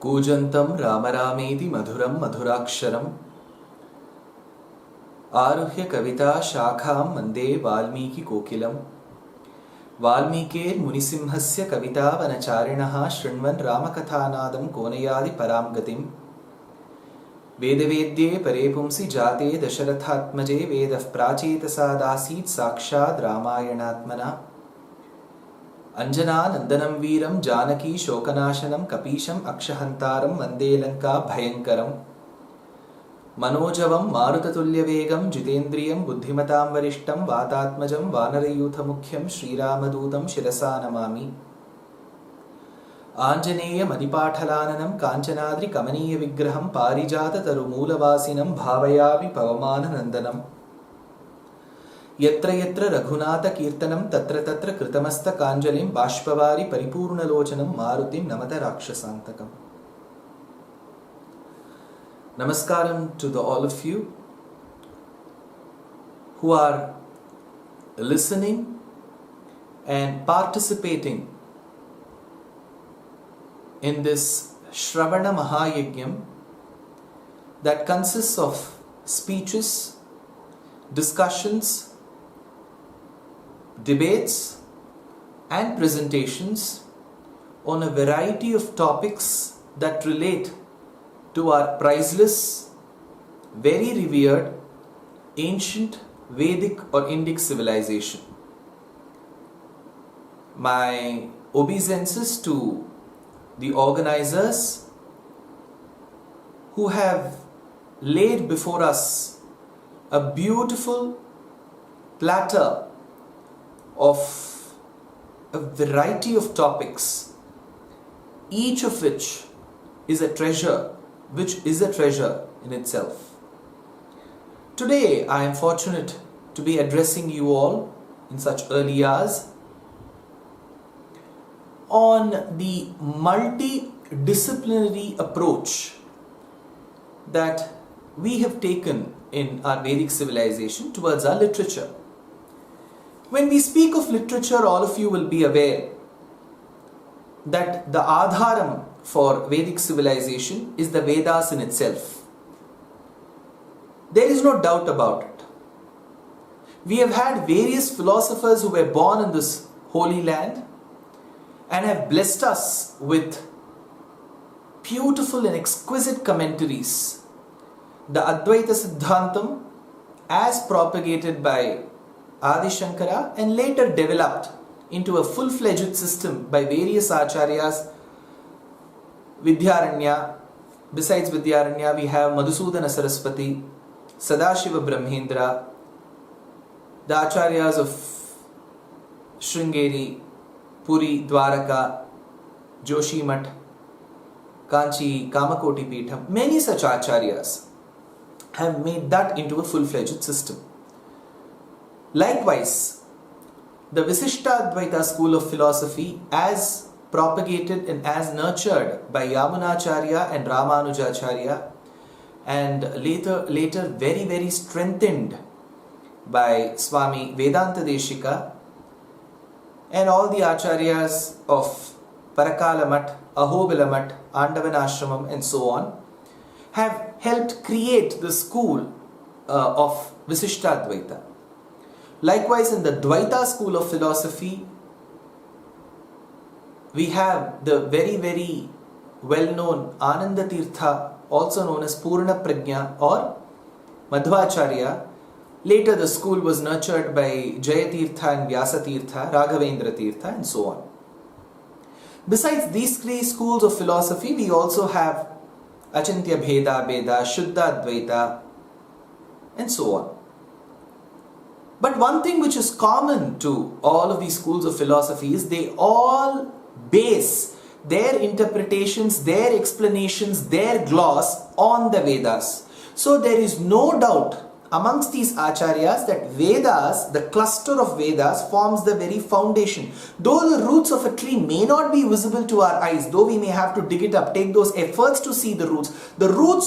कूजन्तं रामरामेति मधुरं मधुराक्षरम् आरुह्य कविता शाखां वन्दे वाल्मीकिकोकिलम् वाल्मीकेर्मुनिसिंहस्य कवितावनचारिणः शृण्वन् रामकथानादं कोनयादि परां गतिम् वेदवेद्ये परे पुंसि जाते दशरथात्मजे वेदः प्राचेतसादासीत् साक्षात् रामायणात्मना अंजनानन्दनं वीरं जानकी शोकनाशनं कपीशम् अक्षहन्तारं वन्दे लङ्का भयङ्करम् मनोजवं मारुततुल्यवेगं जितेन्द्रियं बुद्धिमतां वरिष्ठं वातात्मजं वानरयूथमुख्यं श्रीरामदूतं शिरसा नमामि आञ्जनेयमदिपाठलाननं काञ्चनाद्रिकमनीयविग्रहं पारिजाततरुमूलवासिनं भावयामि पवमाननन्दनम् यत्र यत्र रघुनाथकीर्तनं तत्र तत्र कृतमस्तकाञ्जलिं बाष्पवारि परिपूर्णलोचनं मारुतिं नमत राक्षसान्तकम्. Namaskaram to all of you who are listening and participating in this Shravana Mahayajnam that consists of speeches, discussions, debates and presentations on a variety of topics that relate to our priceless, very revered, ancient Vedic or Indic civilization. My obeisances to the organizers who have laid before us a beautiful platter of a variety of topics, each of which is a treasure in itself. Today I am fortunate to be addressing you all in such early hours on the multidisciplinary approach that we have taken in our Vedic civilization towards our literature. When we speak of literature, all of you will be aware that the Adharam for Vedic civilization is the Vedas in itself. There is no doubt about it. We have had various philosophers who were born in this holy land and have blessed us with beautiful and exquisite commentaries. The Advaita Siddhantam, as propagated by Adi Shankara and later developed into a full-fledged system by various acharyas. Vidyaranya, besides Vidyaranya we have Madhusudana Saraswati, Sadashiva Brahmendra, the acharyas of Sringeri, Puri, Dwaraka, Joshimath, Kanchi, Kamakoti Peetham, many such acharyas have made that into a full-fledged system. Likewise, the Visishtadvaita school of philosophy, as propagated and as nurtured by Yamunacharya and Ramanujacharya, and later very, very strengthened by Swami Vedanta Deshika and all the acharyas of Parakala Math, Ahobila Math, Andavan Ashramam and so on, have helped create the school of Visishtadvaita. Likewise, in the Dvaita school of philosophy, we have the very, very well-known Ananda Tirtha, also known as Purna Prajna or Madhvacharya. Later, the school was nurtured by Jayatirtha and Vyasatirtha, Raghavendra Tirtha, and so on. Besides these three schools of philosophy, we also have Achintya Bheda Bheda, Shuddha Advaita, and so on. But one thing which is common to all of these schools of philosophy is they all base their interpretations, their explanations, their gloss on the Vedas. So there is no doubt amongst these acharyas that Vedas, the cluster of Vedas, forms the very foundation. Though the roots of a tree may not be visible to our eyes, though we may have to dig it up, take those efforts to see the roots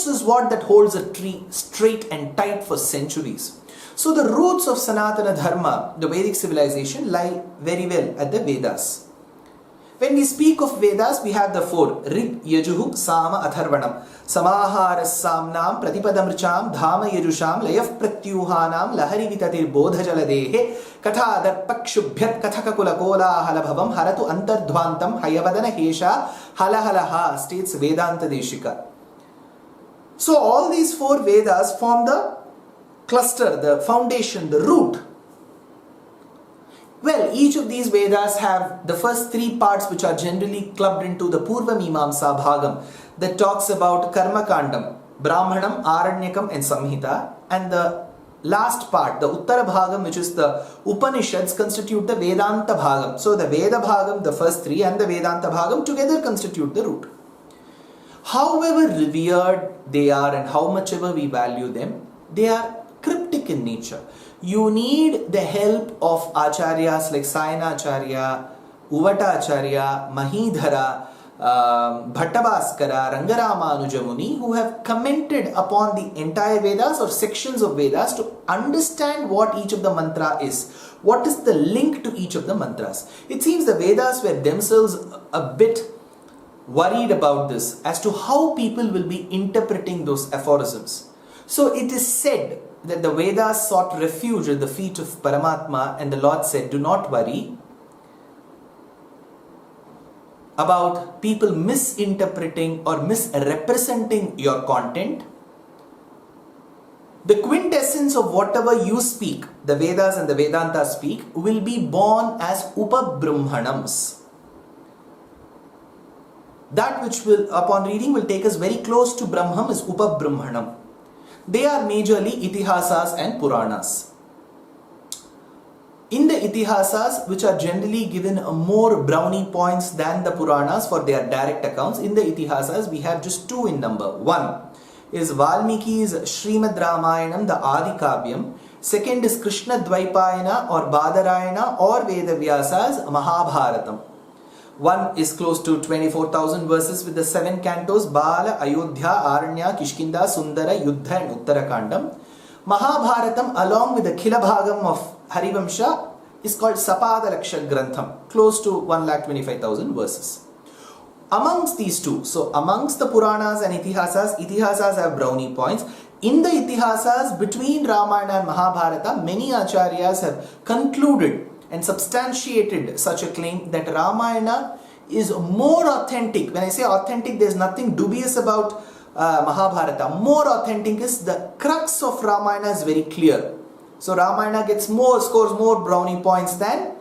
is what that holds a tree straight and tight for centuries. So the roots of Sanatana Dharma, the Vedic civilization, lie very well at the Vedas. When we speak of Vedas, we have the four: Rig, Yajuhu, Sama, Atharvanam. Samaharas Samnam, Pratipadamricham, Dhama Yajusham, Layaf Pratyuhanam, Lahari Vitatir Bodhajaladehe, Katha Darpakshubhyat Kathakakula Kola Halabhavam, Haratu Antardhvantam, Hayavadana Hesha, Halahalaha, states Vedanta Deshika. So all these four Vedas form the cluster, the foundation, the root. Well, each of these Vedas have the first three parts, which are generally clubbed into the Purva Mimamsa Bhagam, that talks about Karma Kandam, Brahmanam, Aranyakam and Samhita, and the last part, the Uttara Bhagam, which is the Upanishads, constitute the Vedanta Bhagam. So the Veda Bhagam, the first three, and the Vedanta Bhagam together constitute the root. However revered they are and how much ever we value them, they are cryptic in nature. You need the help of acharyas like Sayanacharya, Uvatacharya, Mahidhara, Bhattavaskara, Rangaramanuja, who have commented upon the entire Vedas or sections of Vedas to understand what each of the mantra is. What is the link to each of the mantras? It seems the Vedas were themselves a bit worried about this as to how people will be interpreting those aphorisms. So it is said that the Vedas sought refuge at the feet of Paramatma, and the Lord said, do not worry about people misinterpreting or misrepresenting your content. The quintessence of whatever you speak, the Vedas and the Vedanta speak, will be born as Upabrahmanams. That which will, upon reading, will take us very close to Brahman is Upabrahmanam. They are majorly Itihasas and Puranas. In the Itihasas, which are generally given more brownie points than the Puranas for their direct accounts, in the Itihasas we have just two in number. One is Valmiki's Srimad Ramayanam, the Adi Kavyam. Second is Krishna Dvaipayana or Badarayana or Vedavyasa's Mahabharatam. One is close to 24,000 verses with the 7 cantos: Bala, Ayodhya, Aranya, Kishkinda, Sundara, Yuddha and Uttarakandam. Mahabharatam, along with the Khilabhagam of Harivamsha, is called Sapadalaksha Grantham, close to 1,25,000 verses. Amongst these two, so amongst the Puranas and Itihasas have brownie points. In the Itihasas, between Ramayana and Mahabharata, many acharyas have concluded and substantiated such a claim that Ramayana is more authentic. When I say authentic, there is nothing dubious about Mahabharata. More authentic is the crux of Ramayana is very clear. So Ramayana scores more brownie points than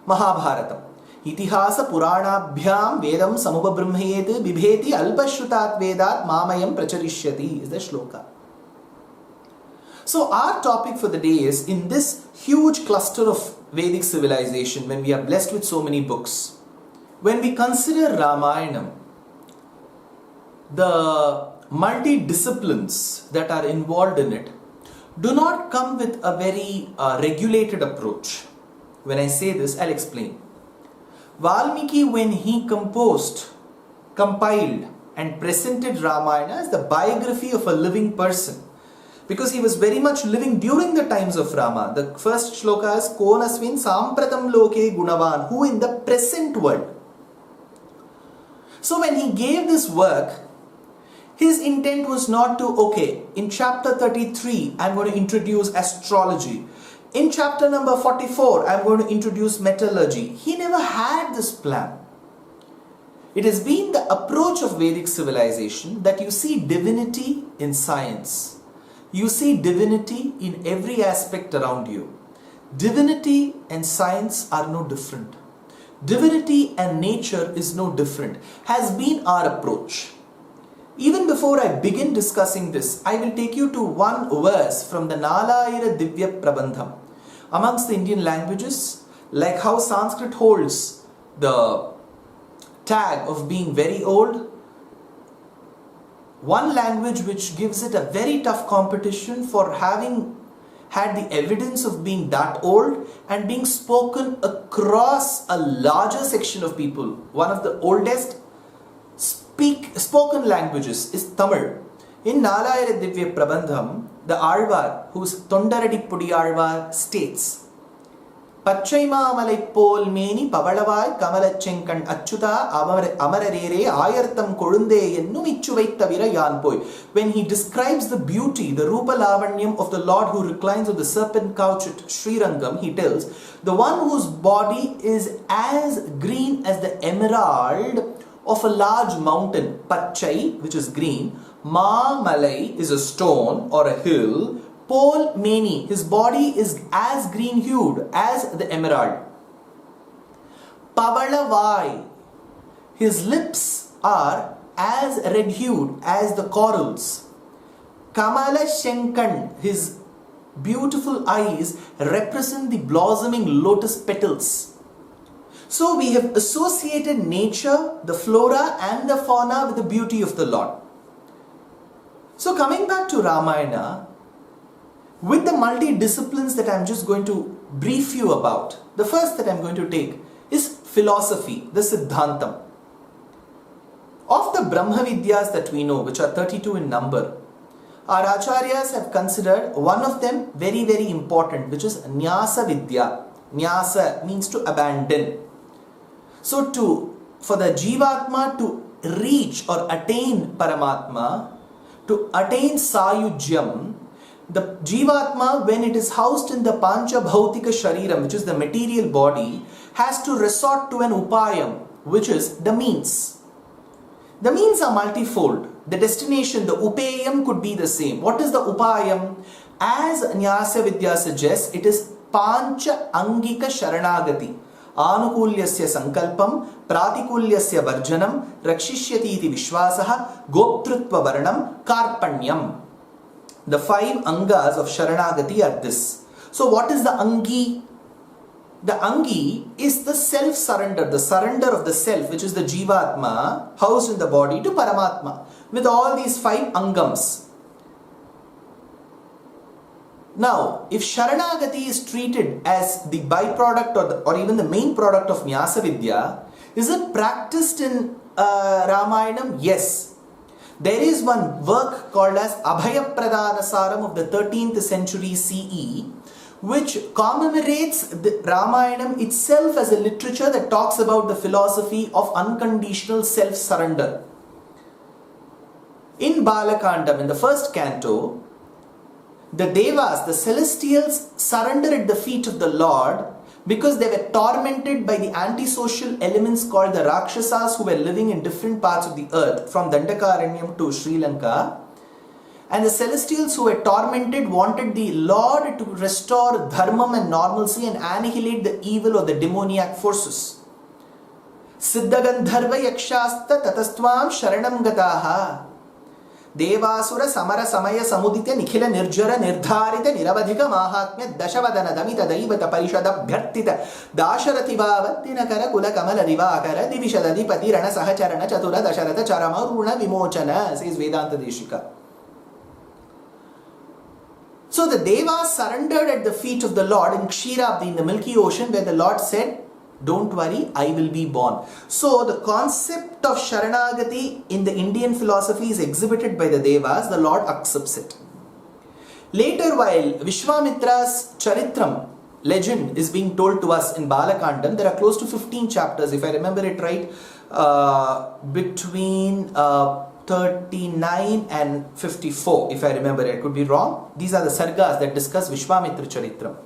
Mahabharata. Itihasa Puranabhyam Vedam Samupabrahmayet Bibheti Alpashrutat Vedat Mamayam Pracharishyati is the shloka. So our topic for the day is, in this huge cluster of Vedic civilization, when we are blessed with so many books, when we consider Ramayanam, the multi-disciplines that are involved in it do not come with a very regulated approach. When I say this, I'll explain. Valmiki, when he compiled and presented Ramayana as the biography of a living person, because he was very much living during the times of Rama. The first shloka is Konasvin Sampratam Loke Gunavan, who in the present world. So when he gave this work, his intent was not to, okay, in chapter 33, I'm going to introduce astrology. In chapter number 44, I'm going to introduce metallurgy. He never had this plan. It has been the approach of Vedic civilization that you see divinity in science. You see divinity in every aspect around you. Divinity and science are no different. Divinity and nature is no different, has been our approach. Even before I begin discussing this, I will take you to one verse from the Nalayira Divya Prabandham. Amongst the Indian languages, like how Sanskrit holds the tag of being very old, one language which gives it a very tough competition for having had the evidence of being that old and being spoken across a larger section of people. One of the oldest spoken languages is Tamil. In Nalayira Divya Prabandham, the Alvar, who is Tondaradi Pudi Alvar, states, பச்சை மாமலை போல் மேனி பவளவாய் கமலச் செங்கண் அச்சுதா அமரரேரே ஆயர்த்தம் கொழுந்தே என்னும் இச்சுவை தவிர யான் போய். When he describes the beauty, the Rupa Lavanyam of the Lord who reclines on the serpent couch at Sri Rangam, he tells, the one whose body is as green as the emerald of a large mountain, Pachai, which is green, Mamalai is a stone or a hill, Pol Meni, his body is as green hued as the emerald. Pavalavai, his lips are as red hued as the corals. Kamala Shankan, his beautiful eyes represent the blossoming lotus petals. So we have associated nature, the flora and the fauna with the beauty of the Lord. So coming back to Ramayana, with the multi-disciplines that I'm just going to brief you about, the first that I'm going to take is philosophy, the Siddhantam. Of the Brahma Vidyas that we know, which are 32 in number, our Acharyas have considered one of them very, very important, which is Nyasa Vidya. Nyasa means to abandon. So for the Jivatma to reach or attain Paramatma, to attain Sayujyam, the Jivatma, when it is housed in the Pancha Bhautika Shariram, which is the material body, has to resort to an Upayam, which is the means. The means are multifold. The destination, the Upayam, could be the same. What is the Upayam? As Nyasa Vidya suggests, it is Pancha Angika Sharanagati. Anukulyasya sankalpam, pratikulyasya varjanam, rakshishyati iti vishwasaha, goptrutva varanam, karpanyam. The 5 angas of Sharanagati are this. So what is the Angi? The Angi is the self-surrender, the surrender of the self, which is the Jivatma, housed in the body, to Paramatma, with all these 5 Angams. Now, if Sharanagati is treated as the byproduct or even the main product of Nyasa Vidya, is it practiced in Ramayanam? Yes. There is one work called as Abhayapradhanasaram of the 13th century CE, which commemorates the Ramayanam itself as a literature that talks about the philosophy of unconditional self-surrender. In Balakandam, in the first canto, the Devas, the celestials, surrender at the feet of the Lord because they were tormented by the antisocial elements called the Rakshasas, who were living in different parts of the earth, from Dandakaranyam to Sri Lanka. And the celestials who were tormented wanted the Lord to restore dharmam and normalcy and annihilate the evil or the demoniac forces. Siddhagandharva yakshasta tatastvam sharanam gataha. Devasura samara samaya samuditya nikhila nirjara nirdharita niravadhika mahatmya dashavadana damita daivata parishada bhyartita dasharathi bhavattinakara kula kamala divakara divishadadipati rana sahacharana chatura dasharata charama runa vimochana, says Vedanta Deshika. So the Devas surrendered at the feet of the Lord in Kshetrabdi, in the Milky Ocean, where the Lord said, don't worry, I will be born. So the concept of Sharanagati in the Indian philosophy is exhibited by the Devas. The Lord accepts it. Later, while Vishwamitra's Charitram legend is being told to us in Balakandam, there are close to 15 chapters, if I remember it right, between 39 and 54, if I remember it. I could be wrong. These are the sargas that discuss Vishwamitra Charitram.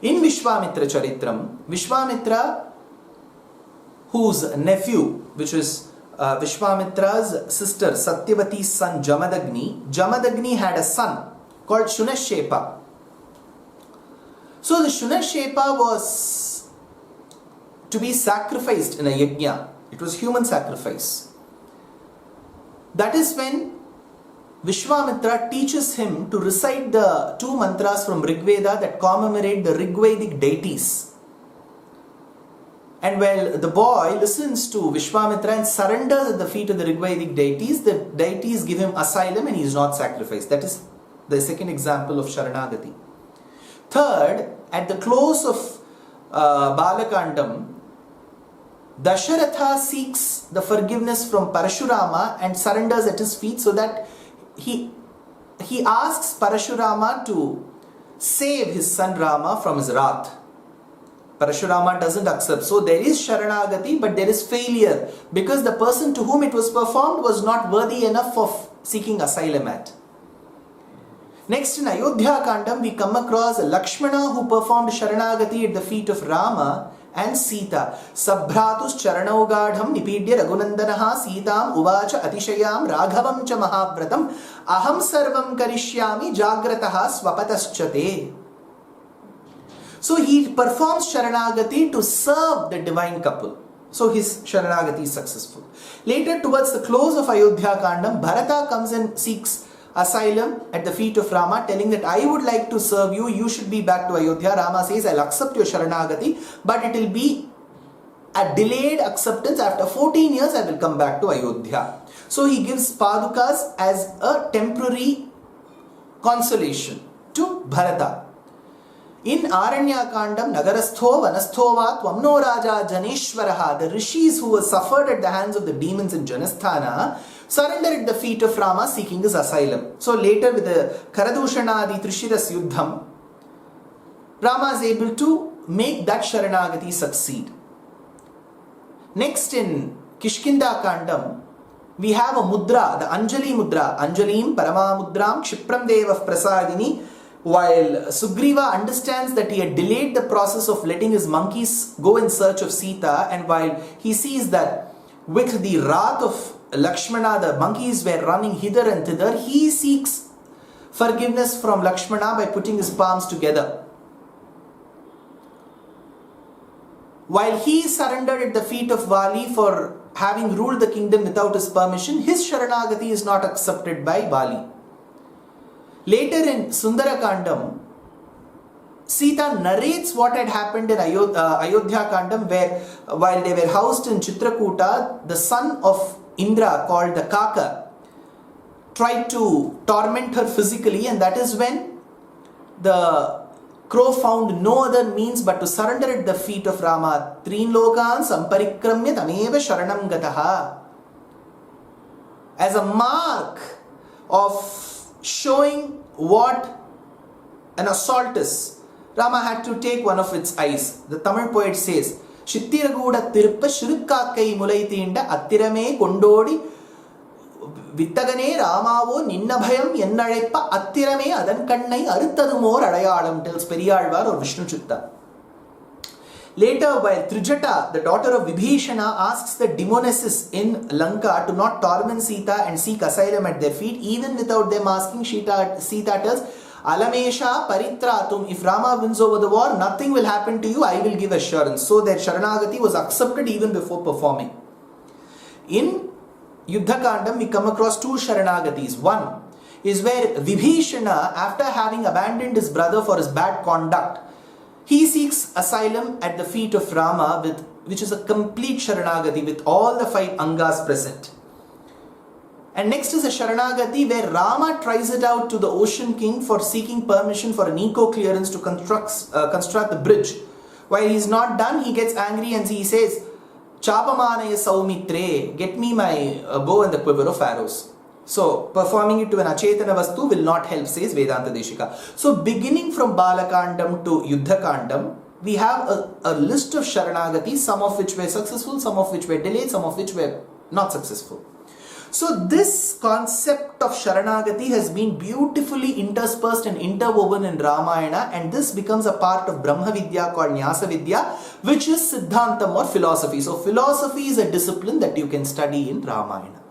In Vishwamitra Charitram, Vishwamitra, whose nephew, which is Vishwamitra's sister Satyavati's son Jamadagni had a son called Shunashepa. So the Shunashepa was to be sacrificed in a yajna. It was human sacrifice. That is when Vishwamitra teaches him to recite the 2 mantras from Rigveda that commemorate the Rigvedic deities. And while the boy listens to Vishwamitra and surrenders at the feet of the Rigvedic deities, the deities give him asylum and he is not sacrificed. That is the second example of Sharanagati. Third, at the close of Balakandam, Dasharatha seeks the forgiveness from Parashurama and surrenders at his feet, so that he asks Parashurama to save his son Rama from his wrath. Parashurama doesn't accept. So there is Sharanagati, but there is failure because the person to whom it was performed was not worthy enough of seeking asylum at. Next in Ayodhya Kandam, we come across Lakshmana who performed Sharanagati at the feet of Rama and Sita. Sabhratus Charanaugadham Nipidya Raghunandanaha Sitam Uvacha Atishayam Raghavam Cha Mahavratam Aham Sarvam Karishyami Jagrataha Swapataschate. So he performs Sharanagati to serve the divine couple. So his Sharanagati is successful. Later, towards the close of Ayodhya Kandam, Bharata comes and seeks asylum at the feet of Rama, telling that I would like to serve you, you should be back to Ayodhya. Rama says, I'll accept your Sharanagati, but it will be a delayed acceptance. After 14 years, I will come back to Ayodhya. So he gives Padukas as a temporary consolation to Bharata. In Aranya Kandam, Nagarastho Vanasthova Tvamno Raja Janeshwaraha, the rishis who were suffered at the hands of the demons in Janasthana, surrender at the feet of Rama seeking his asylum. So later with the Karadushanadi Trishiras Yuddham, Rama is able to make that Sharanagati succeed. Next in Kishkinda Kandam, we have a mudra, the Anjali Mudra, Anjalim Paramamudram Kshipram Devav Prasadini. While Sugriva understands that he had delayed the process of letting his monkeys go in search of Sita, and while he sees that with the wrath of Lakshmana, the monkeys were running hither and thither, he seeks forgiveness from Lakshmana by putting his palms together. While he surrendered at the feet of Vali for having ruled the kingdom without his permission, his Sharanagati is not accepted by Vali. Later in Sundarakandam, Sita narrates what had happened in Ayodhya Kandam, where while they were housed in Chitrakuta, the son of Indra called the Kaka tried to torment her physically, and that is when the crow found no other means but to surrender at the feet of Rama. Trin lokan samparikramya tameva sharanam gataha. As a mark of showing what an assault is, Rama had to take one of its eyes. The Tamil poet says, Shittiraguda tirpa shirukkakai mulaitinda attirame kondodi vittagane ramavo ninnabhayam yennalaipa attirame adan kannai aruttadumor adayalam, tells Periyalvar or Vishnu Chitta. Later, while Trijata, the daughter of Vibhishana, asks the demonesses in Lanka to not torment Sita and seek asylum at their feet, even without them asking, Sita tells, Alamesha Paritratum, if Rama wins over the war, nothing will happen to you, I will give assurance. So their Sharanagati was accepted even before performing. In Yuddha Kandam, we come across two Sharanagatis. One is where Vibhishana, after having abandoned his brother for his bad conduct, he seeks asylum at the feet of Rama, which is a complete Sharanagati with all the 5 Angas present. And next is a Sharanagati where Rama tries it out to the Ocean King for seeking permission for an eco-clearance to construct the bridge. While he is not done, he gets angry and he says, Chapamanaya Saumitre, get me my bow and the quiver of arrows. So, performing it to an Achetana Vastu will not help, says Vedanta Deshika. So, beginning from Balakandam to Yuddha Kandam, we have a list of Sharanagatis, some of which were successful, some of which were delayed, some of which were not successful. So, this concept of Sharanagati has been beautifully interspersed and interwoven in Ramayana, and this becomes a part of Brahma Vidya called Nyasa Vidya, which is Siddhantam or philosophy. So, philosophy is a discipline that you can study in Ramayana.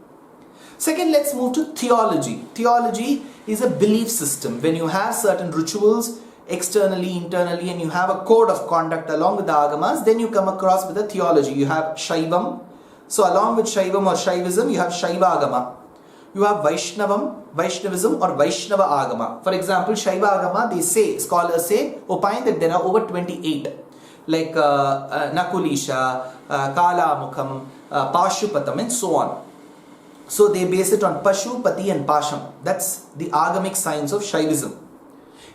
Second, let's move to theology. Theology is a belief system. When you have certain rituals externally, internally, and you have a code of conduct along with the agamas, then you come across with a theology. You have Shaivam. So along with Shaivam or Shaivism, you have Shaiva Agama. You have Vaishnavism or Vaishnava Agama. For example, Shaiva Agama, scholars say, opine that there are over 28. Like Nakulisha, Kalamukham, Pashupatam and so on. So they base it on Pashu, Pati and Pasham. That's the agamic science of Shaivism.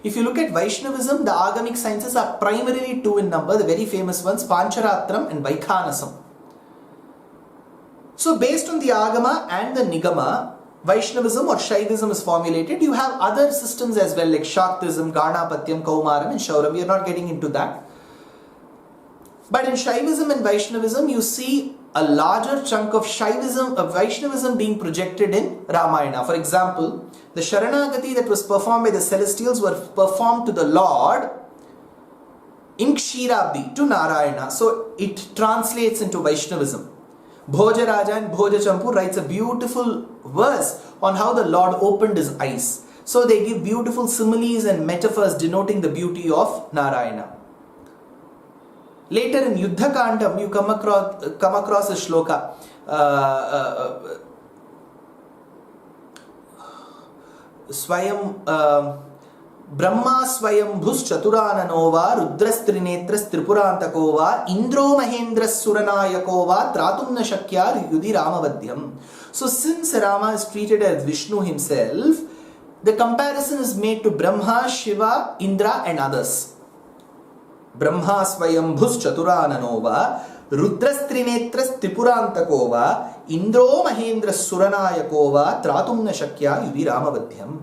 If you look at Vaishnavism, the agamic sciences are primarily 2 in number, the very famous ones, Pancharatram and Vaikhanasam. So based on the agama and the nigama, Vaishnavism or Shaivism is formulated. You have other systems as well like Shaktism, Ganapatyam, Kaumaram and Shauram. We are not getting into that. But in Shaivism and Vaishnavism, you see a larger chunk of Vaishnavism being projected in Ramayana. For example, the Sharanagati that was performed by the celestials were performed to the Lord in Kshirabdi, to Narayana. So it translates into Vaishnavism. Bhojaraja and Bhojachampu writes a beautiful verse on how the Lord opened his eyes. So they give beautiful similes and metaphors denoting the beauty of Narayana. Later in Yuddha Kandam, you come across a shloka. Brahma Swayam Bhus Chaturananova Rudras Trinetras Tripurantakova Indro Mahendras Suranayakova Tratumna Shakyar Yudhi Ramavadyam. So since Rama is treated as Vishnu himself, the comparison is made to Brahma, Shiva, Indra and others. Brahma Swayam Bhus Chaturananova Rudras Trinetras Tripurantakova Indro Mahendras Suranayakova Tratumna Shakya Yudhi Ramavadyam.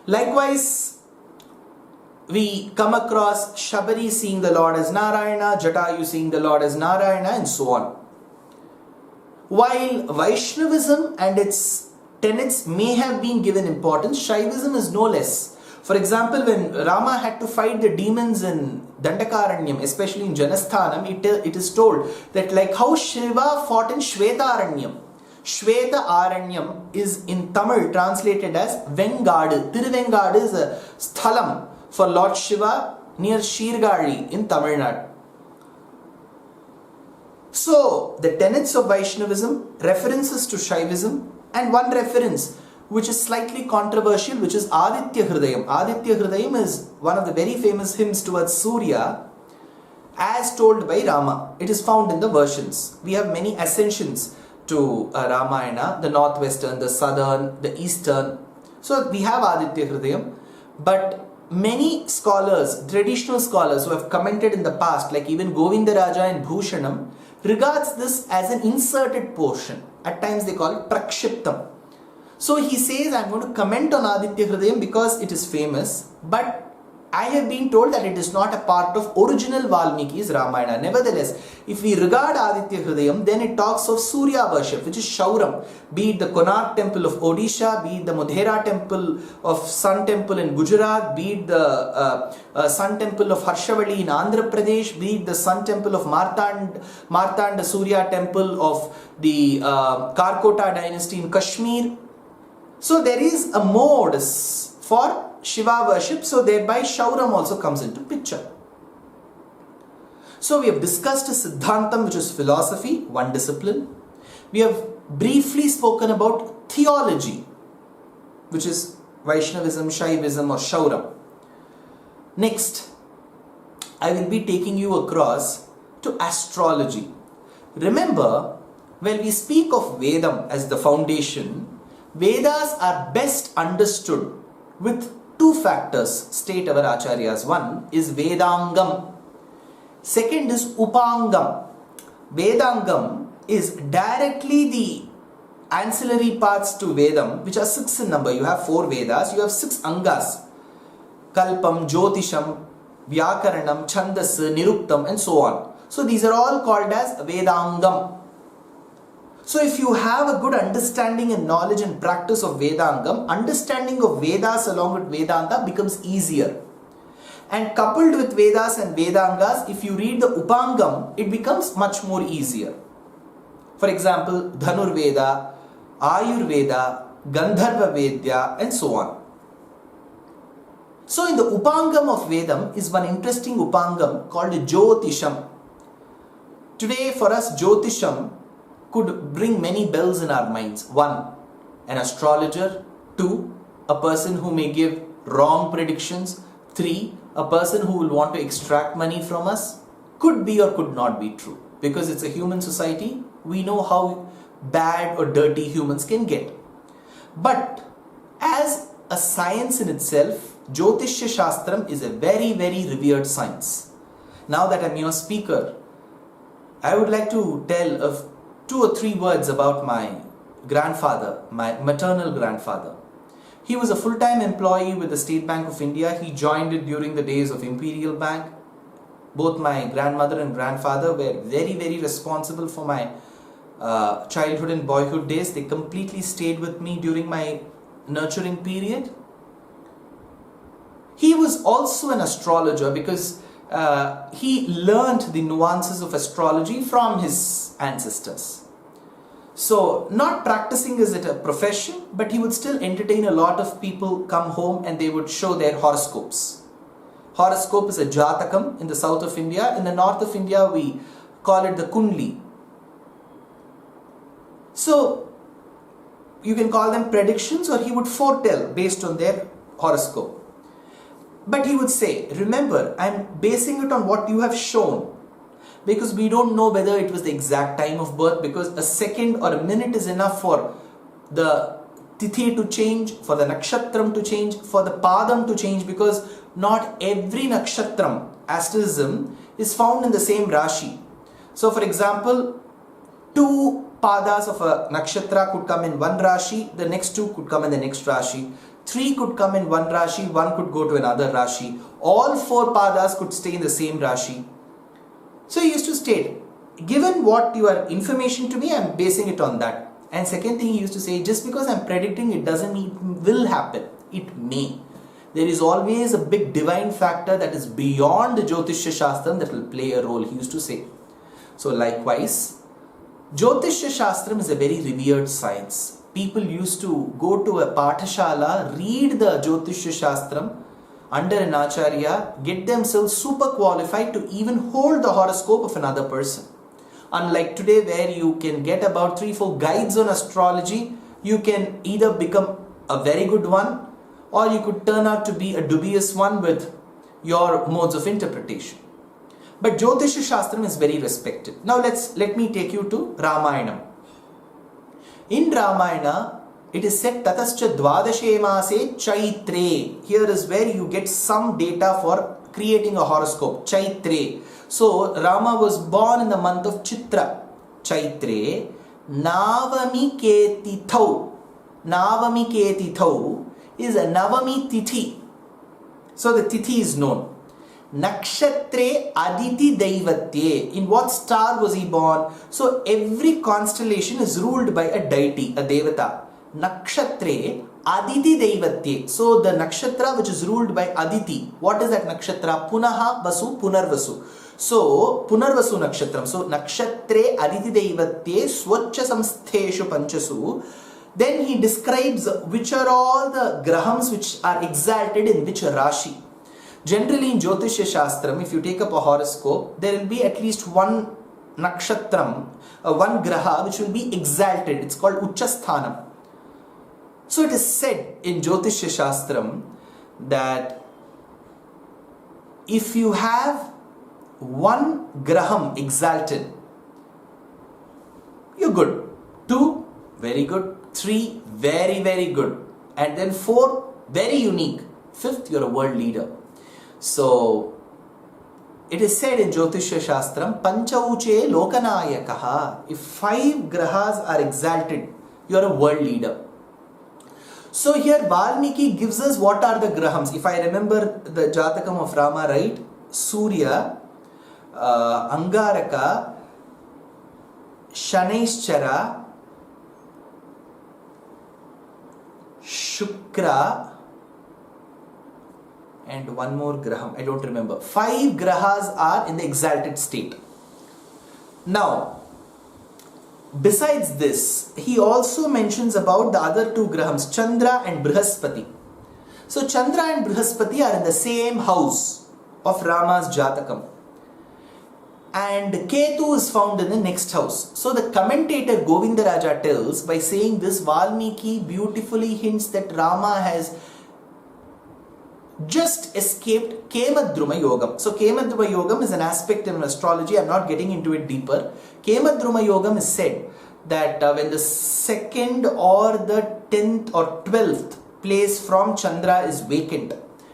Likewise, we come across Shabari seeing the Lord as Narayana, Jatayu seeing the Lord as Narayana, and so on. While Vaishnavism and its tenets may have been given importance, Shaivism is no less. For example, when Rama had to fight the demons in Dandakaranyam, especially in Janasthanam, it is told that like how Shiva fought in Shvetaranyam. Shveta Aranyam is in Tamil translated as Vengadu. Tiruvengadu is a sthalam for Lord Shiva near Shirgali in Tamil Nadu. So, the tenets of Vaishnavism, references to Shaivism, and one reference which is slightly controversial, which is Aditya Hridayam. Aditya Hridayam is one of the very famous hymns towards Surya as told by Rama. It is found in the versions. We have many ascensions to Ramayana, the northwestern, the southern, the eastern. So we have Aditya Hridayam, but many scholars, traditional scholars who have commented in the past, like even Govindaraja and Bhushanam, regards this as an inserted portion. At times they call it Prakshiptam. So he says, I'm going to comment on Aditya Hridayam because it is famous, but I have been told that it is not a part of original Valmiki's Ramayana. Nevertheless, if we regard Aditya Hridayam, then it talks of Surya worship, which is Shauram, be it the Konark temple of Odisha, be it the Modhera temple of Sun temple in Gujarat, be it the Sun temple of Harshavali in Andhra Pradesh, be it the Sun temple of Martanda Surya temple of the Karkota dynasty in Kashmir. So there is a mode for Shiva worship, so thereby Shauram also comes into picture. So we have discussed a Siddhantam, which is philosophy, one discipline. We have briefly spoken about theology, which is Vaishnavism, Shaivism or Shauram. Next, I will be taking you across to astrology. Remember, when we speak of Vedam as the foundation, Vedas are best understood with two factors, state our Acharyas. One is Vedangam. Second is Upangam. Vedangam is directly the ancillary parts to Vedam, which are 6 in number. You have 4 Vedas, you have 6 Angas. Kalpam, Jyotisham, Vyakaranam, Chandas, Niruktam and so on. So these are all called as Vedangam. So if you have a good understanding and knowledge and practice of Vedangam, understanding of Vedas along with Vedanta becomes easier. And coupled with Vedas and Vedangas, if you read the Upangam, it becomes much more easier. For example, Dhanurveda, Ayurveda, Gandharva Vedya and so on. So in the Upangam of Vedam is one interesting Upangam called Jyotisham. Today for us Jyotisham could bring many bells in our minds. 1, an astrologer. 2, a person who may give wrong predictions. 3, a person who will want to extract money from us. Could be or could not be true. Because it's a human society, we know how bad or dirty humans can get. But as a science in itself, Jyotishya Shastram is a very, very revered science. Now that I'm your speaker, I would like to tell of 2 or 3 words about my grandfather, my maternal grandfather. He was a full-time employee with the State Bank of India. He joined it during the days of Imperial Bank. Both my grandmother and grandfather were very, very responsible for my childhood and boyhood days. They completely stayed with me during my nurturing period. He was also an astrologer because he learnt the nuances of astrology from his ancestors. So, not practicing as it a profession, but he would still entertain a lot of people come home and they would show their horoscopes. Horoscope is a jatakam in the south of India. In the north of India, we call it the kundli. So, you can call them predictions, or he would foretell based on their horoscope. But he would say, remember, I'm basing it on what you have shown, because we don't know whether it was the exact time of birth, because a second or a minute is enough for the tithi to change, for the nakshatram to change, for the padam to change, because not every nakshatram, asterism, is found in the same rashi. So for example, 2 padas of a nakshatra could come in one rashi, the next 2 could come in the next rashi, 3 could come in one rashi, 1 could go to another rashi, all 4 padas could stay in the same rashi. So he used to state, given what your information to me, I am basing it on that. And second thing he used to say, just because I am predicting, it doesn't mean it will happen. It may. There is always a big divine factor that is beyond the Jyotishya Shastram that will play a role, he used to say. So likewise, Jyotishya Shastram is a very revered science. People used to go to a Pathashala, read the Jyotishya Shastram under an Acharya, get themselves super qualified to even hold the horoscope of another person. Unlike today, where you can get about 3-4 guides on astrology, you can either become a very good one, or you could turn out to be a dubious one with your modes of interpretation. But Jyotishya Shastram is very respected. Now let me take you to Ramayanam. In Ramayana, it is said Tatascha Dvadashe Mase Chaitre. Here is where you get some data for creating a horoscope. Chaitre. So Rama was born in the month of Chitra. Chaitre. Navami Ketithau. Navami Ketithau is a Navami Tithi. So the Tithi is known. Nakshatre Aditi Daivatye. In what star was he born? So every constellation is ruled by a deity, a devata. Nakshatre Aditi Daivatye. So the nakshatra which is ruled by Aditi. What is that nakshatra? Punaha Vasu Punarvasu. So Punarvasu nakshatram. So Nakshatre Aditi Daivatye Swachcha Samstheshu Panchasu. Then he describes which are all the grahams which are exalted in which rashi. Generally in Jyotishya Shastram, if you take up a horoscope, there will be at least one nakshatram, one graha which will be exalted. It's called Uchasthanam. So it is said in Jyotishya Shastram that if you have one graham exalted, you're good. 2, very good. 3, very, very good. And then 4, very unique. 5th, you're a world leader. So, it is said in Jyotishya Shastram, Panchauche Lokanayakaha. If 5 grahas are exalted, you are a world leader. So here Valmiki gives us what are the grahams. If I remember the Jatakam of Rama right, Surya, Angaraka, Shanaishchara, Shukra, and one more graham, I don't remember. 5 grahas are in the exalted state. Now, besides this, he also mentions about the other 2 grahams, Chandra and Brihaspati. So Chandra and Brihaspati are in the same house of Rama's Jatakam. And Ketu is found in the next house. So the commentator Govindaraja tells, by saying this, Valmiki beautifully hints that Rama has just escaped Kemadruma Yogam. So Kemadruma Yogam is an aspect in astrology. I'm not getting into it deeper. Kemadruma Yogam is said that when the 2nd or the 10th or 12th place from Chandra is vacant,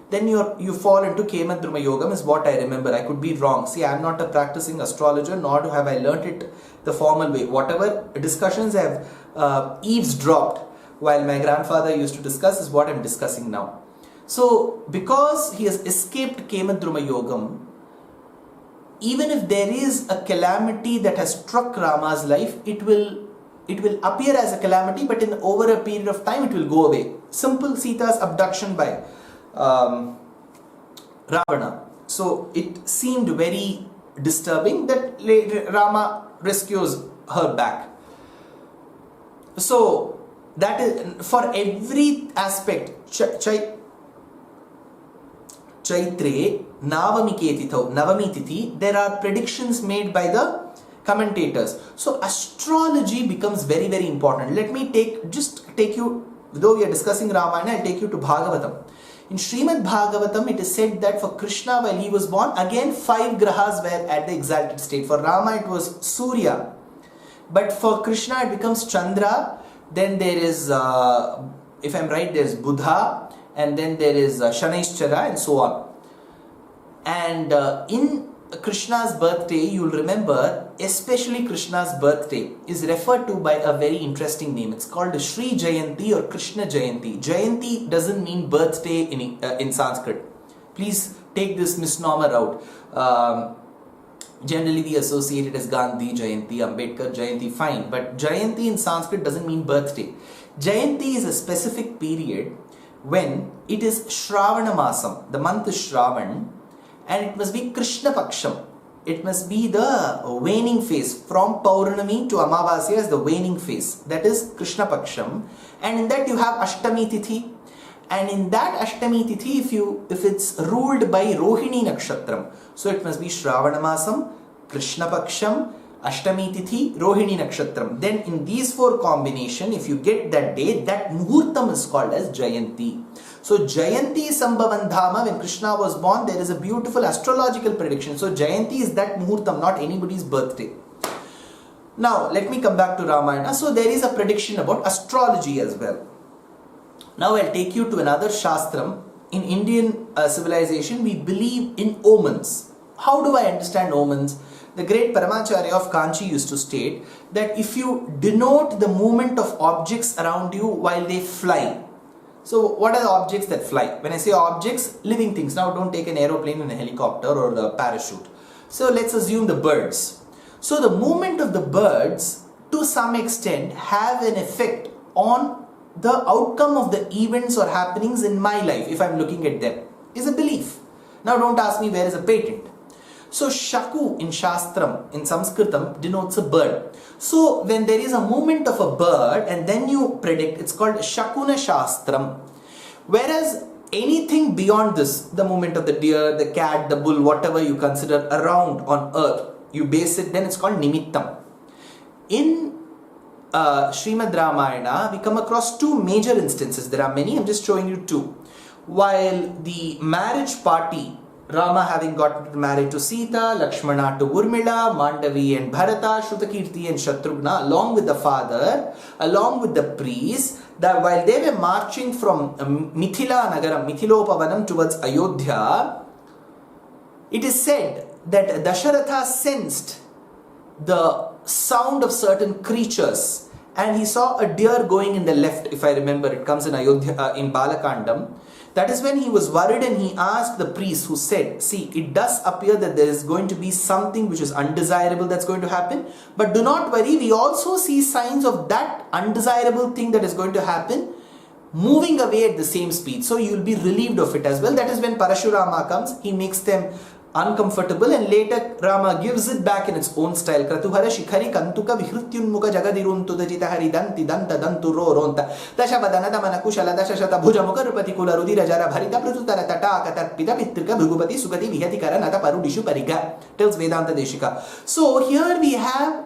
then you fall into Kemadruma Yogam is what I remember. I could be wrong. See, I'm not a practicing astrologer, nor have I learnt it the formal way. Whatever discussions I have eavesdropped while my grandfather used to discuss is what I'm discussing now. So, because he has escaped Kemadruma Yogam, even if there is a calamity that has struck Rama's life, it will appear as a calamity, but over a period of time it will go away. Simple Sita's abduction by Ravana. So it seemed very disturbing that Rama rescues her back. So that is for every aspect. Chaitre Navami Tithi, there are predictions made by the commentators. So astrology becomes very, very important. Let me take you, though we are discussing Ramayana, I'll take you to Bhagavatam. In Srimad Bhagavatam, it is said that for Krishna, while he was born, again 5 grahas were at the exalted state. For Rama, it was Surya. But for Krishna, it becomes Chandra. Then there is, if I'm right, there's Buddha. And then there is Shanaishchara and so on. And in Krishna's birthday, you'll remember, especially Krishna's birthday is referred to by a very interesting name. It's called Sri Jayanti or Krishna Jayanti. Jayanti doesn't mean birthday in Sanskrit. Please take this misnomer out. Generally we associate it as Gandhi Jayanti, Ambedkar Jayanti, fine. But Jayanti in Sanskrit doesn't mean birthday. Jayanti is a specific period when it is Shravana Masam, the month is Shravan, and it must be Krishna Paksham. It must be the waning phase. From Pauranami to Amavasya is the waning phase. That is Krishna Paksham. And in that you have Ashtami Tithi. And in that Ashtami Tithi, if it's ruled by Rohini Nakshatram, so it must be Shravana Masam, Krishna Paksham, Ashtami Tithi, Rohini Nakshatram. Then in these 4 combination, if you get that day, that Muhurtam is called as Jayanti. So Jayanti Sambhavandhama, when Krishna was born, there is a beautiful astrological prediction. So Jayanti is that Muhurtam, not anybody's birthday. Now let me come back to Ramayana. So there is a prediction about astrology as well. Now I'll take you to another Shastram. In Indian civilization, we believe in omens. How do I understand omens? The great Paramacharya of Kanchi used to state that if you denote the movement of objects around you while they fly. So what are the objects that fly? When I say objects, living things. Now don't take an aeroplane and a helicopter or a parachute. So let's assume the birds. So the movement of the birds to some extent have an effect on the outcome of the events or happenings in my life if I'm looking at them. Is a belief. Now don't ask me where is a patent. So Shaku in Shastram, in Sanskritam, denotes a bird. So when there is a movement of a bird and then you predict, it's called Shakuna Shastram. Whereas anything beyond this, the movement of the deer, the cat, the bull, whatever you consider around on earth, you base it, then it's called Nimittam. In Srimad Ramayana, we come across 2 major instances. There are many, I'm just showing you 2. While the marriage party, Rama having got married to Sita, Lakshmana to Urmila, Mandavi and Bharata, Shrutakirti and Shatrughna, along with the father, along with the priests, that while they were marching from Mithila Nagaram, Mithilopavanam towards Ayodhya, it is said that Dasharatha sensed the sound of certain creatures and he saw a deer going in the left, if I remember, it comes in Ayodhya, in Balakandam. That is when he was worried and he asked the priest, who said, see, it does appear that there is going to be something which is undesirable that's going to happen, but do not worry, we also see signs of that undesirable thing that is going to happen moving away at the same speed. So you will be relieved of it as well. That is when Parashurama comes, he makes them uncomfortable and later Rama gives it back in its own style. Kratuhara shikhari kantuka vihrutyunmuka jagadiruntu dajita haridanti danta danturo ronta dashabadanada manakushala dashashata bhujamuka rupatikula rudira jara bharita prututara tataka tarpita pitrika bhugupati sugati vihatikara nata parudishu pariga, tells Vedanta Deshika. So here we have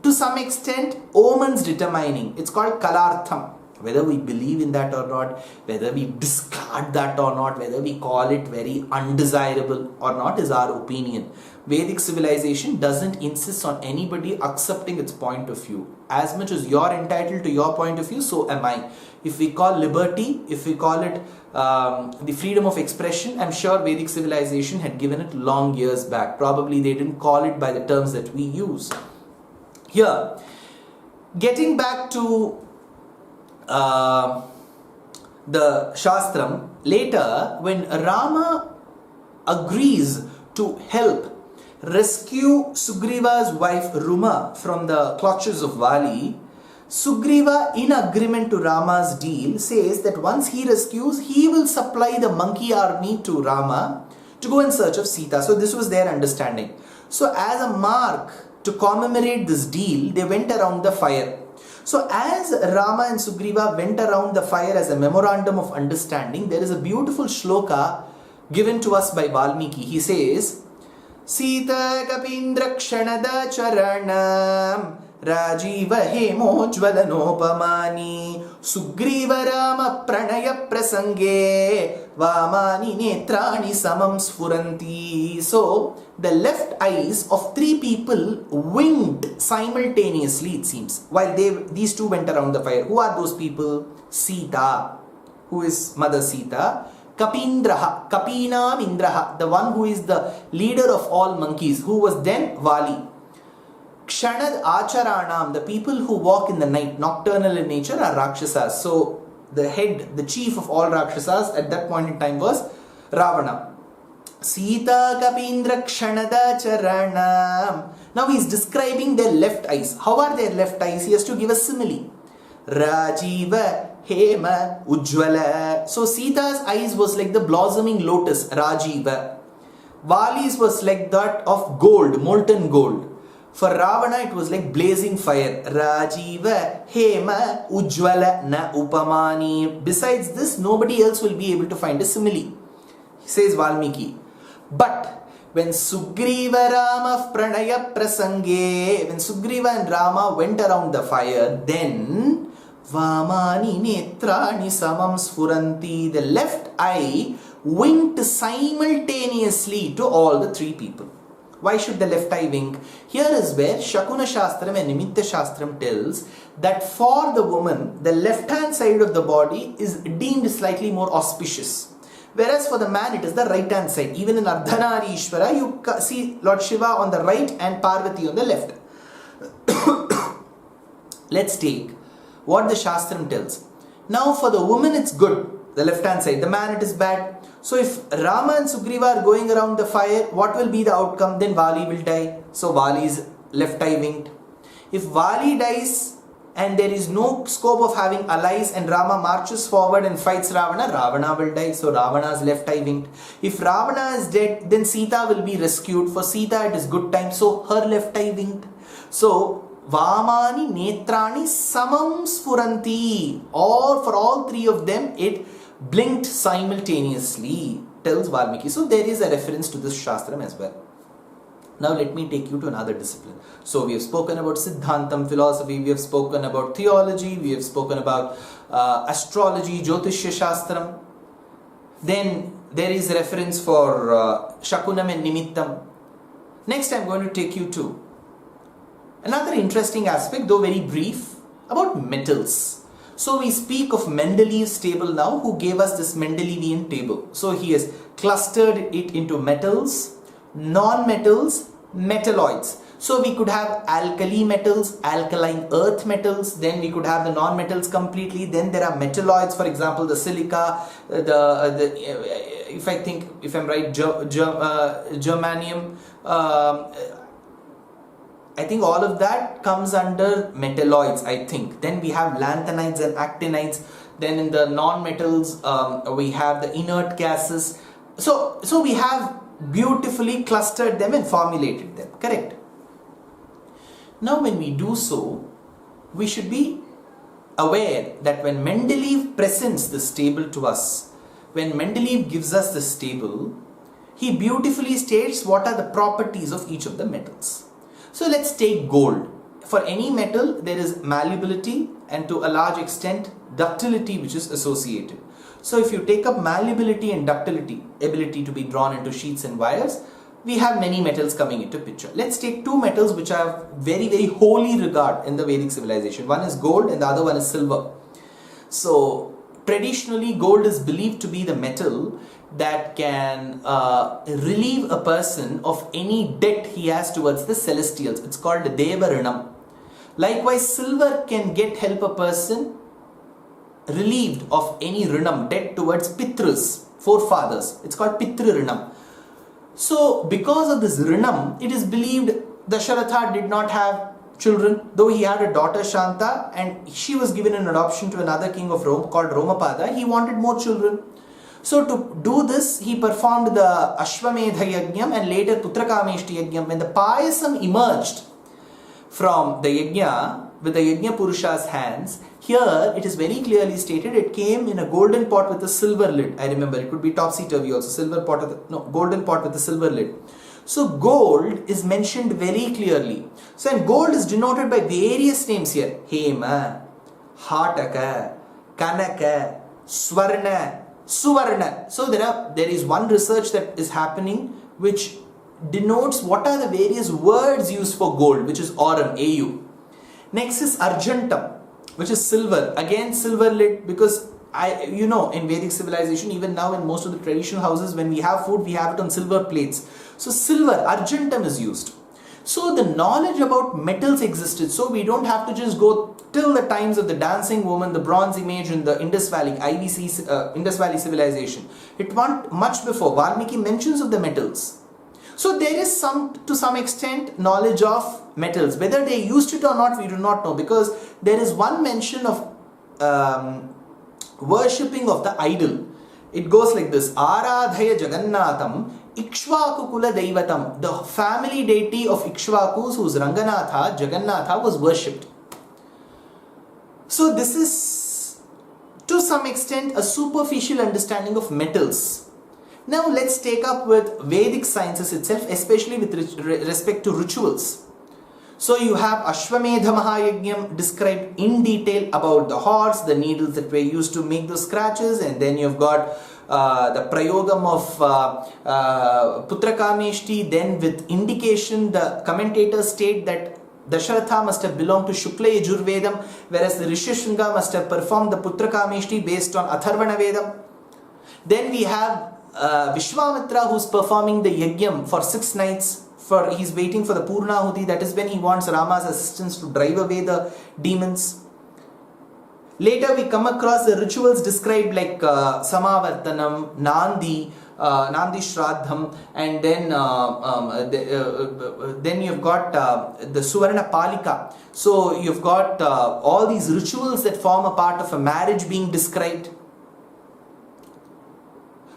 to some extent omens determining. It's called Kalartham. Whether we believe in that or not, whether we discard that or not, whether we call it very undesirable or not is our opinion. Vedic civilization doesn't insist on anybody accepting its point of view. As much as you're entitled to your point of view, so am I. If we call liberty, if we call it the freedom of expression, I'm sure Vedic civilization had given it long years back. Probably they didn't call it by the terms that we use. Here, getting back to the Shastram, later when Rama agrees to help rescue Sugriva's wife Ruma from the clutches of Vali, Sugriva, in agreement to Rama's deal, says that once he rescues, he will supply the monkey army to Rama to go in search of Sita. So this was their understanding. So as a mark to commemorate this deal, they went around the fire. So as Rama and Sugriva went around the fire as a memorandum of understanding, there is a beautiful shloka given to us by Valmiki. He says, Sita kapindra kshanada charanam Rajiva hemo jvalanopamani Sugriva Rama pranaya prasange Vamani netrani samam sfuranti. So the left eyes of three people winked simultaneously, it seems, while these two went around the fire. Who are those people? Sita, who is Mother Sita. Kapindraha, Kapinam Indraha, the one who is the leader of all monkeys, who was then Vali. Kshanad Acharanam, the people who walk in the night, nocturnal in nature, are Rakshasas. So the head, the chief of all Rakshasas at that point in time was Ravana. Sita Kapindra Kshanada Charanam. Now he is describing their left eyes. How are their left eyes? He has to give a simile. Rajiva Hema Ujjvala. So Sita's eyes was like the blossoming lotus, Rajiva. Vali's was like that of gold, molten gold. For Ravana it was like blazing fire. Rajiva Hema Ujjvala Na Upamani. Besides this, nobody else will be able to find a simile. He says Valmiki. But when Sugriva Rama Pranaya Prasange, when Sugriva and Rama went around the fire, then Vamani Netrani Samam Sfuranti, the left eye winked simultaneously to all the three people. Why should the left eye wink? Here is where Shakuna Shastram and Nimitta Shastram tells that for the woman, the left hand side of the body is deemed slightly more auspicious. Whereas for the man, it is the right hand side. Even in Ardhanari Ishvara, you see Lord Shiva on the right and Parvati on the left. Let's take what the Shastram tells. Now for the woman, it's good, the left hand side. The man, it is bad. So if Rama and Sugriva are going around the fire, what will be the outcome? Then Vali will die. So Vali's left eye winked. If Vali dies and there is no scope of having allies and Rama marches forward and fights Ravana, Ravana will die. So Ravana's left eye winked. If Ravana is dead, then Sita will be rescued. For Sita, it is good time. So her left eye winked. So Vamani Netrani Samam Sfuranti. Or for all three of them, it blinked simultaneously, tells Valmiki. So there is a reference to this Shastram as well. Now let me take you to another discipline. So we have spoken about Siddhantam, philosophy, we have spoken about theology, we have spoken about astrology, Jyotishya Shastram. Then there is reference for Shakunam and Nimittam. Next I'm going to take you to another interesting aspect, though very brief, about metals. So we speak of Mendeleev's table now, who gave us this Mendeleevian table. So he has clustered it into metals, non-metals, metalloids. So we could have alkali metals, alkaline earth metals, then we could have the non-metals completely. Then there are metalloids, for example, the silica, if I'm right, germanium, I think all of that comes under metalloids, I think. Then we have lanthanides and actinides. Then in the non-metals, we have the inert gases. So we have beautifully clustered them and formulated them, correct? Now when we do so, we should be aware that when Mendeleev presents this table to us, when Mendeleev gives us this table, he beautifully states what are the properties of each of the metals. So let's take gold. For any metal, there is malleability and to a large extent ductility which is associated. So if you take up malleability and ductility, ability to be drawn into sheets and wires, we have many metals coming into picture. Let's take two metals which have very, very holy regard in the Vedic civilization. One is gold and the other one is silver. So traditionally, gold is believed to be the metal that can relieve a person of any debt he has towards the celestials. It's called Devaranam. Likewise, silver can help a person relieved of any Rinam, debt towards Pitras, forefathers. It's called Pitru Rinam. So because of this Rinam, it is believed Dasharatha did not have children, though he had a daughter Shanta and she was given in adoption to another king of Rome called Romapada. He wanted more children. So to do this, he performed the Ashwamedha Yajnam and later Putrakameshti Yajnam. When the Payasam emerged from the Yajna, with the Yajna Purusha's hands, here it is very clearly stated it came in a golden pot with a silver lid. I remember it could be topsy-turvy also, golden pot with a silver lid. So gold is mentioned very clearly. So and gold is denoted by various names here. Hema, Hataka, Kanaka, Swarna, Suvarna. So there is one research that is happening which denotes what are the various words used for gold, which is aurum, AU. Next is argentum, which is silver. Again silver lid, because in Vedic civilization, even now in most of the traditional houses, when we have food, we have it on silver plates. So silver, argentum is used. So the knowledge about metals existed. So we don't have to just go till the times of the dancing woman, the bronze image in the Indus Valley, Indus Valley civilization. It went much before. Valmiki mentions of the metals. So there is to some extent knowledge of metals. Whether they used it or not, we do not know, because there is one mention of worshipping of the idol. It goes like this: Aradhaya Jagannatham Ikshvaku Kula Daivatam. The family deity of Ikshvakus, whose Ranganatha, Jagannatha, was worshipped. So this is to some extent a superficial understanding of metals. Now let's take up with Vedic sciences itself, especially with respect to rituals. So you have Ashwamedha Mahayajnam described in detail about the horse, the needles that were used to make those scratches, and then you've got the Prayogam of Putrakameshti. Then with indication, the commentators state that Dasharatha must have belonged to Shukla Yajurvedam, whereas the Rishishringa must have performed the Putrakameshti based on Atharvana Vedam. Then we have Vishwamitra, who's performing the Yajnam for 6 nights. He's waiting for the Purnahuti. That is when he wants Rama's assistance to drive away the demons. Later we come across the rituals described like Samavartanam, Nandi Shraddham, and then you've got the Suvarna Palika. So you've got all these rituals that form a part of a marriage being described.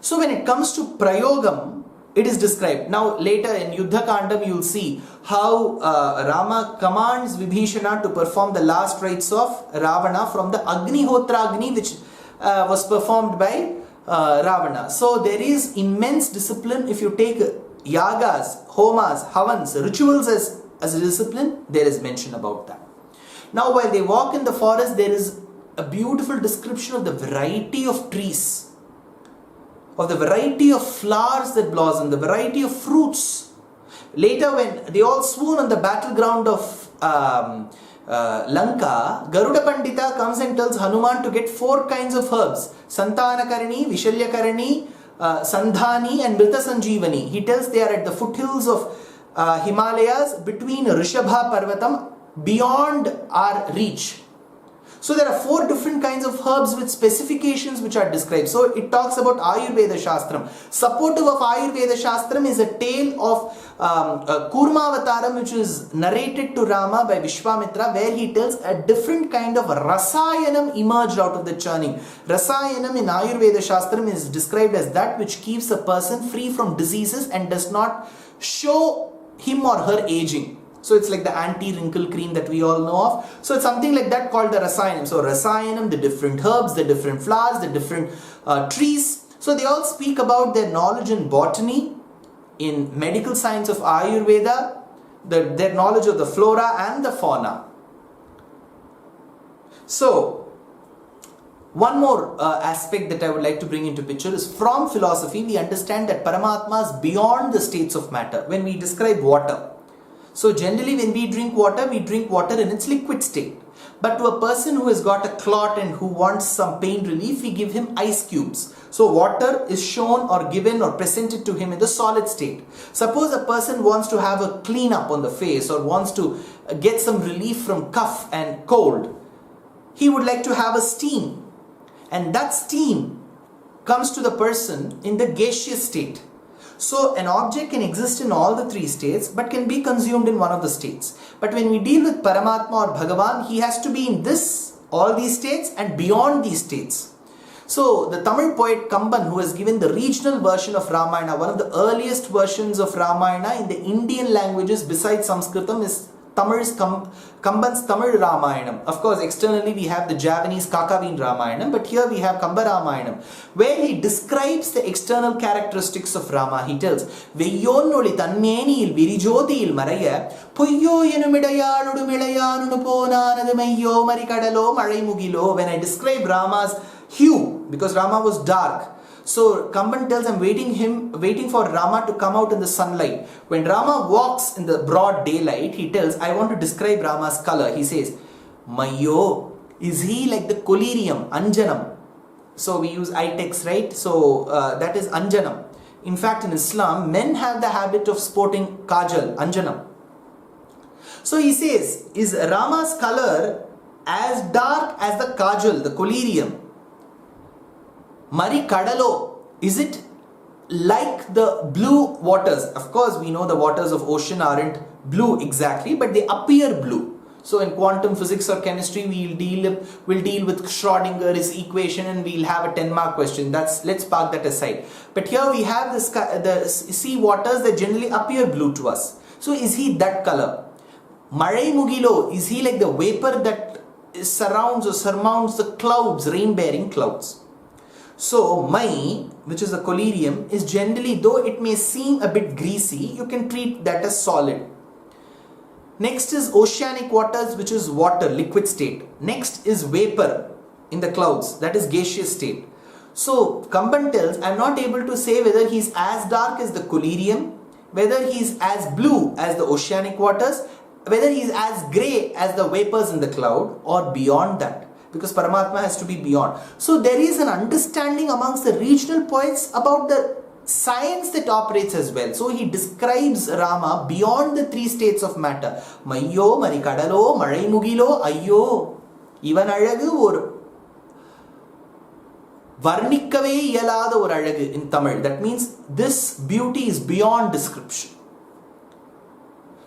So when it comes to Prayogam, it is described. Now later in Yuddha Kandam you will see how Rama commands Vibhishana to perform the last rites of Ravana from the Agnihotra Agni, which was performed by Ravana. So there is immense discipline. If you take yagas, homas, havans, rituals as a discipline, there is mention about that. Now while they walk in the forest, there is a beautiful description of the variety of trees, of the variety of flowers that blossom, the variety of fruits. Later when they all swoon on the battleground of Lanka, Garuda Pandita comes and tells Hanuman to get 4 kinds of herbs: Santanakarani, Vishalyakarani, Sandhani and Mrita Sanjeevani. He tells they are at the foothills of Himalayas between Rishabha Parvatam, beyond our reach. So there are 4 different kinds of herbs with specifications which are described. So it talks about Ayurveda Shastram. Supportive of Ayurveda Shastram is a tale of Kurmavataram, which is narrated to Rama by Vishwamitra, where he tells a different kind of Rasayanam emerged out of the churning. Rasayanam in Ayurveda Shastram is described as that which keeps a person free from diseases and does not show him or her aging. So it's like the anti-wrinkle cream that we all know of. So it's something like that called the Rasayanam. So Rasayanam, the different herbs, the different flowers, the different trees. So they all speak about their knowledge in botany, in medical science of Ayurveda, their knowledge of the flora and the fauna. So one more aspect that I would like to bring into picture is from philosophy we understand that Paramatma is beyond the states of matter. When we describe water, so generally when we drink water in its liquid state. But to a person who has got a clot and who wants some pain relief, we give him ice cubes. So water is shown or given or presented to him in the solid state. Suppose a person wants to have a clean up on the face or wants to get some relief from cough and cold. He would like to have a steam. And that steam comes to the person in the gaseous state. So an object can exist in all the three states but can be consumed in one of the states. But when we deal with Paramatma or Bhagavan, he has to be in all these states and beyond these states. So the Tamil poet Kamban, who has given the regional version of Ramayana, one of the earliest versions of Ramayana in the Indian languages besides Sanskritam, is Kamban's Tamil Ramayanam. Of course, externally we have the Javanese Kakavin Ramayanam, but here we have Kamba Ramayanam, where he describes the external characteristics of Rama. He tells, Veyyonnoli tanmeniyil virijodiyil maraya, Puyyo yenumidayaaludu milayanunu ponanadu mayyo marikadalo malaimugilo. When I describe Rama's hue, because Rama was dark, so Kamban tells, I'm waiting for Rama to come out in the sunlight. When Rama walks in the broad daylight, he tells, I want to describe Rama's color. He says, Mayyo, is he like the collyrium, Anjanam? So we use itex, right? So that is Anjanam. In fact, in Islam, men have the habit of sporting kajal, Anjanam. So he says, is Rama's color as dark as the kajal, the collyrium? Mari Kadalo, is it like the blue waters? Of course, we know the waters of ocean aren't blue exactly, but they appear blue. So in quantum physics or chemistry, we'll deal with Schrodinger's equation and we'll have a 10-mark question. Let's park that aside. But here we have the sea waters that generally appear blue to us. So is he that color? Malai Mugilo, is he like the vapor that surrounds or surmounts the clouds, rain-bearing clouds? So, Mai, which is a collyrium, is generally, though it may seem a bit greasy, you can treat that as solid. Next is oceanic waters, which is water, liquid state. Next is vapor in the clouds, that is gaseous state. So, Kamban tells, I'm not able to say whether he's as dark as the collyrium, whether he's as blue as the oceanic waters, whether he's as grey as the vapors in the cloud, or beyond that. Because Paramatma has to be beyond. So there is an understanding amongst the regional poets about the science that operates as well. So he describes Rama beyond the three states of matter. Mayyo, Marikadalo, Malai Mugilo, Ayyo. Ivan Alagu or Varnikkave Iyalada or Alagu in Tamil. That means this beauty is beyond description.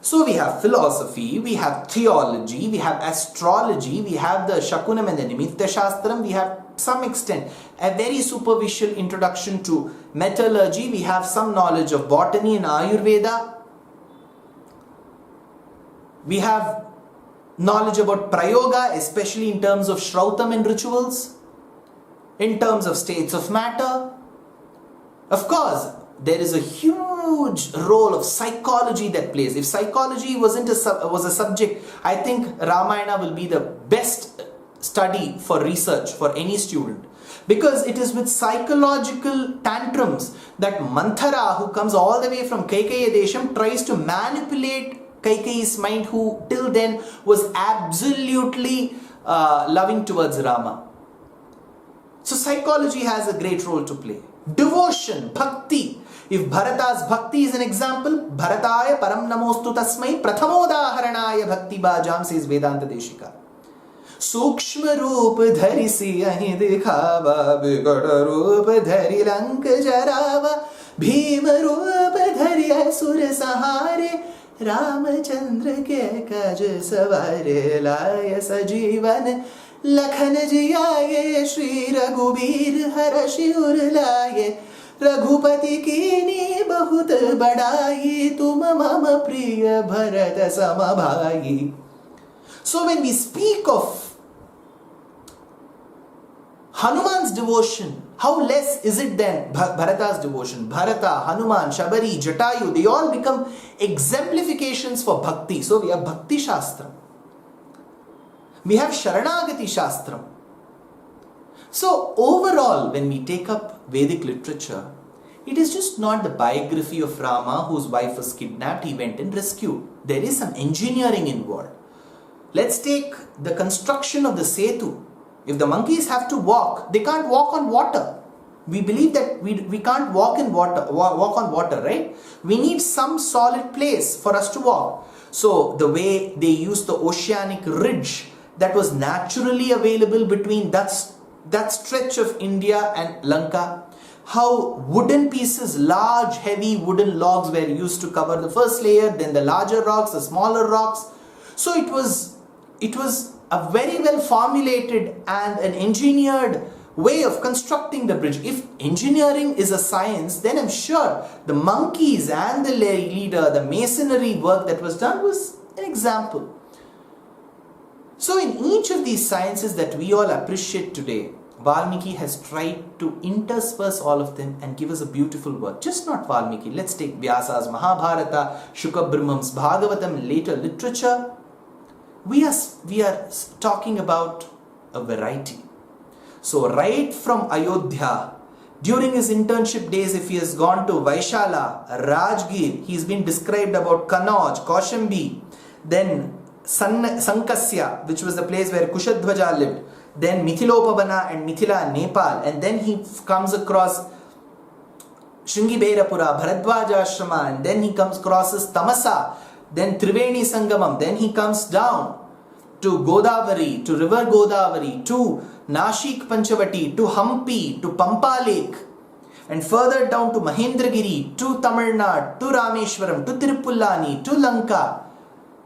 So we have philosophy, we have theology, we have astrology, we have the Shakunam and the Nimitta Shastram, we have some extent a very superficial introduction to metallurgy, we have some knowledge of botany and Ayurveda, we have knowledge about Prayoga, especially in terms of Shrautam and rituals, in terms of states of matter. Of course, there is a huge role of psychology that plays. If psychology was a subject, I think Ramayana will be the best study for research for any student. Because it is with psychological tantrums that Manthara, who comes all the way from Kaikeya Desham, tries to manipulate Kaikeyi's mind, who till then was absolutely loving towards Rama. So psychology has a great role to play. Devotion, bhakti. If Bharata's bhakti is an example, Bharataya param namostu tasmai prathamodaharanaya bhakti bhajam, says Vedanta Deshika. Sukshma roop dhari siyahi dikhava, vigada roop dhari lank jarava, bhima roop dhari asur sahare, Ramachandra ke kaj savare laya sajivan, Lakhan jiyaye Shri Raghubir harashi urlaye, Raghupati kini bahut badai, tum mama priya Bharata samabhai. So when we speak of Hanuman's devotion, how less is it than Bharata's devotion? Bharata, Hanuman, Shabari, Jatayu, they all become exemplifications for bhakti. So we have Bhakti Shastra. We have Sharanagati Shastram. So overall, when we take up Vedic literature, it is just not the biography of Rama whose wife was kidnapped, he went and rescued. There is some engineering involved. Let's take the construction of the Setu. If the monkeys have to walk, they can't walk on water. We believe that we can't walk on water, right? We need some solid place for us to walk. So the way they used the oceanic ridge that was naturally available between that stretch of India and Lanka, how wooden pieces, large heavy wooden logs were used to cover the first layer, then the larger rocks, the smaller rocks. So it was a very well formulated and an engineered way of constructing the bridge. If engineering is a science, then I'm sure the monkeys and the leader, the masonry work that was done was an example. So in each of these sciences that we all appreciate today, Valmiki has tried to intersperse all of them and give us a beautiful work. Just not Valmiki. Let's take Vyasa's Mahabharata, Shukabrahmam's Bhagavatam, later literature. We are talking about a variety. So right from Ayodhya, during his internship days, if he has gone to Vaishala, Rajgir, he's been described about Kanauj, Kaushambi, then Sankasya, which was the place where Kushadhwaja lived, then Mithilopavana and Mithila, Nepal, and then he comes across Shringiberapura, Bharadwaja Ashrama, and then he comes across Tamasa, then Triveni Sangamam, then he comes down to Godavari, to river Godavari, to Nashik Panchavati, to Hampi, to Pampa Lake, and further down to Mahendragiri, to Tamil Nadu, to Rameshwaram, to Tirupulani, to Lanka.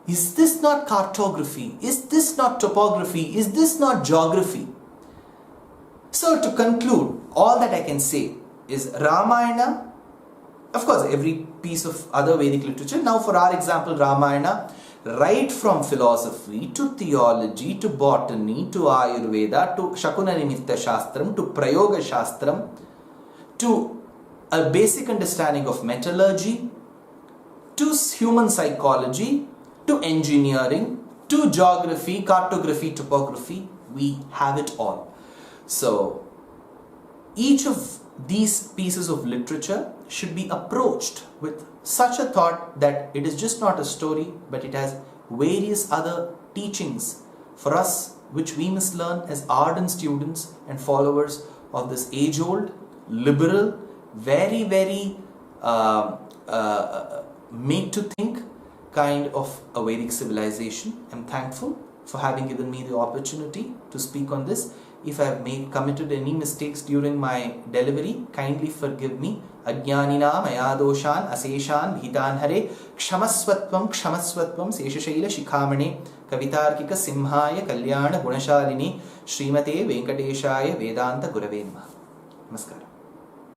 Is this not cartography? Is this not topography? Is this not geography? So to conclude, all that I can say is Ramayana, of course every piece of other Vedic literature. Now for our example, Ramayana, right from philosophy to theology to botany to Ayurveda to Shakuna Nimitta Shastram to Prayoga Shastram to a basic understanding of metallurgy to human psychology to engineering, to geography, cartography, topography, we have it all. So, each of these pieces of literature should be approached with such a thought that it is just not a story, but it has various other teachings for us, which we must learn as ardent students and followers of this age-old, liberal, very, very made to think kind of a Vedic civilization. I'm thankful for having given me the opportunity to speak on this. If I have committed any mistakes during my delivery, kindly forgive me. Ajnanina mayadoshan aseshan bhitan hare kshamaswatvam seshashaila shikhamane kavitarkika simhaya kalyana gunashalini Srimate Venkateshaya Vedanta Gurave Namaha. Namaskar.